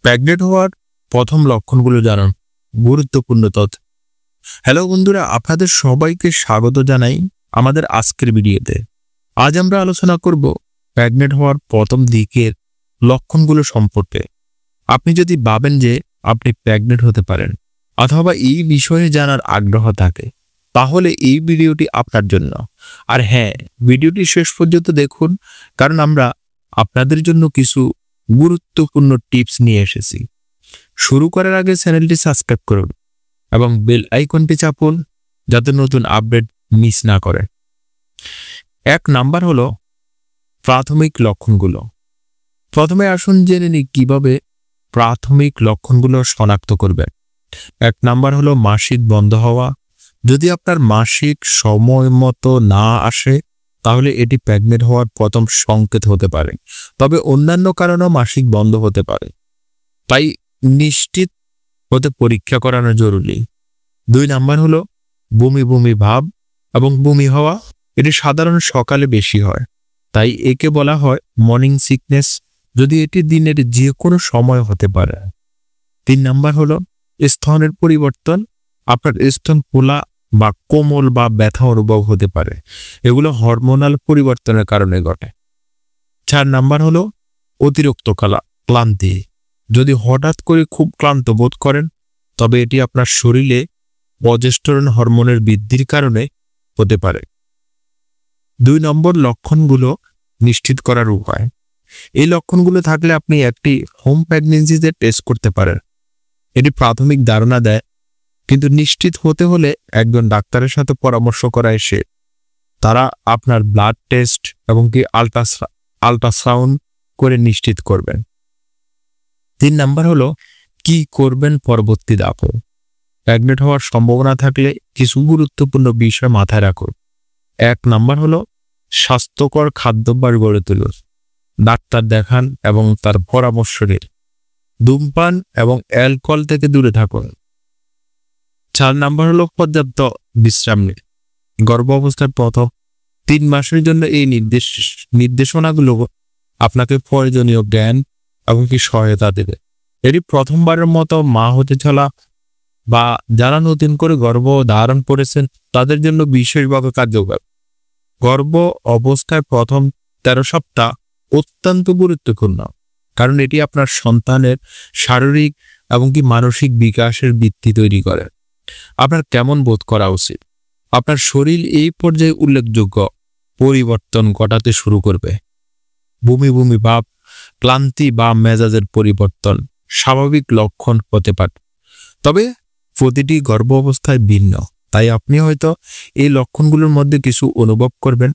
Pregnant হওয়ার প্রথম লক্ষণগুলো জানুন। গুরুত্বপূর্ণ তথ্য। হ্যালো বন্ধুরা, আপনাদের সবাইকে স্বাগত জানাই আমাদের আজকের ভিডিওতে। আজ আমরা আলোচনা করব প্রেগনেন্ট হওয়ার প্রথম দিকের লক্ষণগুলো সম্পর্কে। আপনি যদি ভাবেন যে আপনি প্রেগনেন্ট হতে পারেন অথবা এই বিষয়ে জানার আগ্রহ থাকে, তাহলে এই ভিডিওটি আপনার জন্য। আর হ্যাঁ, ভিডিওটি শেষ পর্যন্ত দেখুন, কারণ আমরা আপনাদের জন্য কিছু গুরুত্বপূর্ণ টিপস নিয়ে এসেছি। শুরু করার আগে চ্যানেলটি সাবস্ক্রাইব করুন এবং বেল আইকনটি চাপুন যাতে নতুন আপডেট মিস না করে। 1 নাম্বার হলো প্রাথমিক লক্ষণগুলো। প্রথমে আসুন জেনে নিই কিভাবে প্রাথমিক লক্ষণগুলো শনাক্ত করবেন। 1 নাম্বার হলো মাসিক বন্ধ হওয়া। যদি আপনার মাসিক সময় মতো না আসে, তাহলে এটি প্রেগনেন্ট হওয়ার প্রথম সংকেত হতে পারে। তবে অন্যান্য কারণেও মাসিক বন্ধ হতে পারে, তাই নিশ্চিত হতে পরীক্ষা করানো জরুরি। 2 নাম্বার হলো বমি বমি ভাব এবং বমি হওয়া। এটি সাধারণ সকালে বেশি হয়, তাই একে বলা হয় মর্নিং সিকনেস। যদি এটি দিনের যে কোনো সময় হতে পারে। 3 নাম্বার হলো স্তনের পরিবর্তন। আপনার স্তন ফোলা বা কোমল বা ব্যথা অনুভব হতে পারে। এগুলো হরমোনাল পরিবর্তনের কারণে ঘটে। 4 নাম্বার হলো অতিরিক্ত ক্লান্তি। যদি হঠাৎ করে খুব ক্লান্ত বোধ করেন, তবে এটি আপনার শরীরে প্রজেস্টেরন হরমোনের বৃদ্ধির কারণে হতে পারে। 2 নম্বর লক্ষণগুলো নিশ্চিত করার উপায়। এই লক্ষণগুলো থাকলে আপনি একটি হোম প্রেগন্যান্সিতে টেস্ট করতে পারেন। এটি প্রাথমিক ধারণা দেয়, কিন্তু নিশ্চিত হতে হলে একজন ডাক্তারের সাথে পরামর্শ করা এসে তারা আপনার ব্লাড টেস্ট এবং কি আল্ট্রাসাউন্ড করে নিশ্চিত করবেন। 3 নাম্বার হলো কি করবেন পরবর্তী ধাপে। প্রেগনেন্ট হওয়ার সম্ভাবনা থাকলে কিছু গুরুত্বপূর্ণ বিষয় মাথায় রাখুন। 1 নাম্বার হলো স্বাস্থ্যকর খাদ্যাভ্যাস গড়ে তুলুন। ডাক্তার দেখান এবং তার পরামর্শ নিন। ধূমপান এবং অ্যালকোহল থেকে দূরে থাকুন। 4 নাম্বার হলো পর্যাপ্ত বিশ্রাম নিন। গর্ভ অবস্থার প্রথম 3 মাসের জন্য এই নির্দেশনাগুলো আপনাকে প্রয়োজনীয় জ্ঞান এবং কি সহায়তা দেবে। এটি প্রথমবারের মতো মা হতে চলা বা যারা নতুন করে গর্ভ ধারণ করেছেন তাদের জন্য বিশেষভাবে কার্যকর। গর্ভ অবস্থায় প্রথম 13 সপ্তাহ অত্যন্ত গুরুত্বপূর্ণ, কারণ এটি আপনার সন্তানের শারীরিক এবং কি মানসিক বিকাশের ভিত্তি তৈরি করে। আপনার কেমন বোধ করা উচিত? আপনার শরীর এই পর্যায়ে উল্লেখযোগ্য পরিবর্তন ঘটাতে শুরু করবে। বমি বমি ভাব, ক্লান্তি বা মেজাজের পরিবর্তন স্বাভাবিক লক্ষণ হতে পারে, তবে প্রতিটি গর্ভ অবস্থায় ভিন্ন। তাই আপনি হয়তো এই লক্ষণগুলোর মধ্যে কিছু অনুভব করবেন,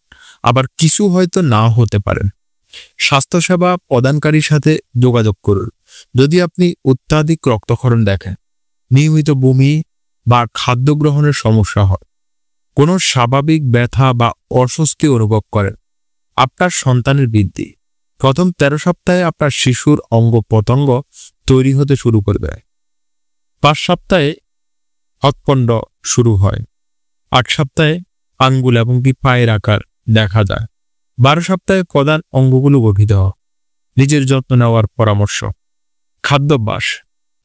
আবার কিছু হয়তো না হতে পারেন। স্বাস্থ্যসেবা প্রদানকারীর সাথে যোগাযোগ করুন। যদি আপনি অত্যাধিক রক্তক্ষরণ দেখেন, নিয়মিত বমি বা খাদ্য গ্রহণের সমস্যা হয়, কোনো স্বাভাবিক ব্যথা বা অস্বস্তি অনুভব করেন, আপনার সন্তানের বৃদ্ধি প্রথম 13 সপ্তাহে আপনার শিশুর অঙ্গ প্রত্যঙ্গ তৈরি হতে শুরু করবে। 5 সপ্তাহে হৎপণ্ড শুরু হয়। 8 সপ্তাহে আঙ্গুল এবং কি পায়ের আকার দেখা যায়। 12 সপ্তাহে প্রধান অঙ্গগুলো গঠিত হয়। নিজের যত্ন নেওয়ার পরামর্শ। খাদ্যাভ্যাস।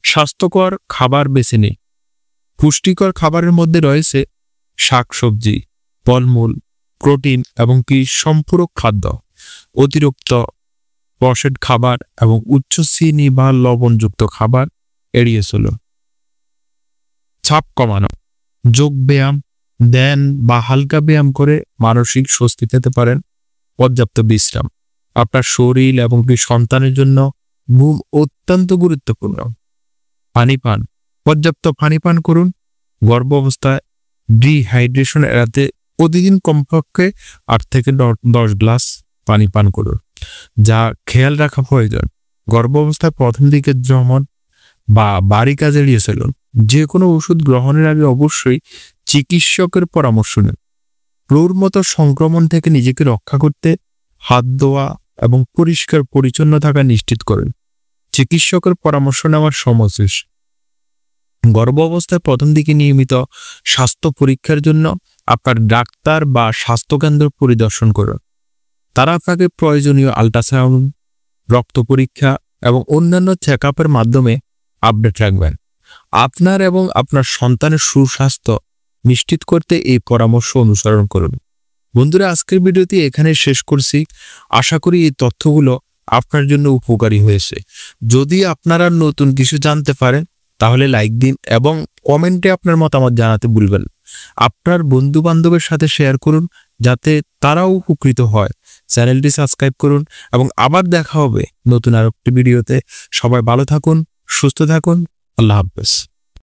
স্বাস্থ্যকর খাবার বেছে নিন। পুষ্টিকর খাবারের মধ্যে রয়েছে শাকসবজি, ফলমূল, প্রোটিন এবং কি সম্পূরক খাদ্য। অতিরিক্ত প্রসেসড খাবার এবং উচ্চ চিনি বা লবণযুক্ত খাবার এড়িয়ে চলুন। চাপ কমানো। যোগ ব্যায়াম, ধ্যান বা হালকা ব্যায়াম করে মানসিক স্বস্তি পেতে পারেন। পর্যাপ্ত বিশ্রাম। আপনার শরীর এবং কি সন্তানের জন্য ঘুম অত্যন্ত গুরুত্বপূর্ণ। পানি পান। পর্যাপ্ত পানি পান করুন। গর্ভ অবস্থায় ডিহাইড্রেশন এড়াতে প্রতিদিন কমপক্ষে 8 থেকে 10 গ্লাস পানি পান করুন, যা খেয়াল রাখা প্রয়োজন। গর্ভ অবস্থায় প্রথম দিকে ভ্রমণ বা বাড়ি কাজ এড়িয়ে চলুন। যে কোনো ওষুধ গ্রহণের আগে অবশ্যই চিকিৎসকের পরামর্শ নিন। ফ্লুর মতো সংক্রমণ থেকে নিজেকে রক্ষা করতে হাত ধোয়া এবং পরিষ্কার পরিচ্ছন্ন থাকা নিশ্চিত করুন। চিকিৎসকের পরামর্শ নেওয়ার সময় শেষ। গর্ভ অবস্থায় প্রথম দিকে নিয়মিত স্বাস্থ্য পরীক্ষার জন্য আপনার ডাক্তার বা স্বাস্থ্যকেন্দ্র পরিদর্শন করুন। তারা আপনাকে প্রয়োজনীয় আল্ট্রাসাউন্ড, রক্ত পরীক্ষা এবং অন্যান্য চেকআপের মাধ্যমে আপডেট রাখবেন। আপনার এবং আপনার সন্তানের সুস্বাস্থ্য নিশ্চিত করতে এই পরামর্শ অনুসরণ করুন। বন্ধুরা, আজকের ভিডিওটি এখানে শেষ করছি। আশা করি এই তথ্যগুলো আপনার জন্য উপকারী হয়েছে। যদি আপনারা নতুন কিছু জানতে পারেন তাহলে লাইক দিন এবং কমেন্টে আপনার মতামত জানাতে ভুলবেন না। আপনার বন্ধু বান্ধবের সাথে শেয়ার করুন যাতে তারাও উপকৃত হয়। চ্যানেলটি সাবস্ক্রাইব করুন এবং আবার দেখা হবে নতুন আরেকটি ভিডিওতে। সবাই ভালো থাকুন, সুস্থ থাকুন। আল্লাহ হাফেজ।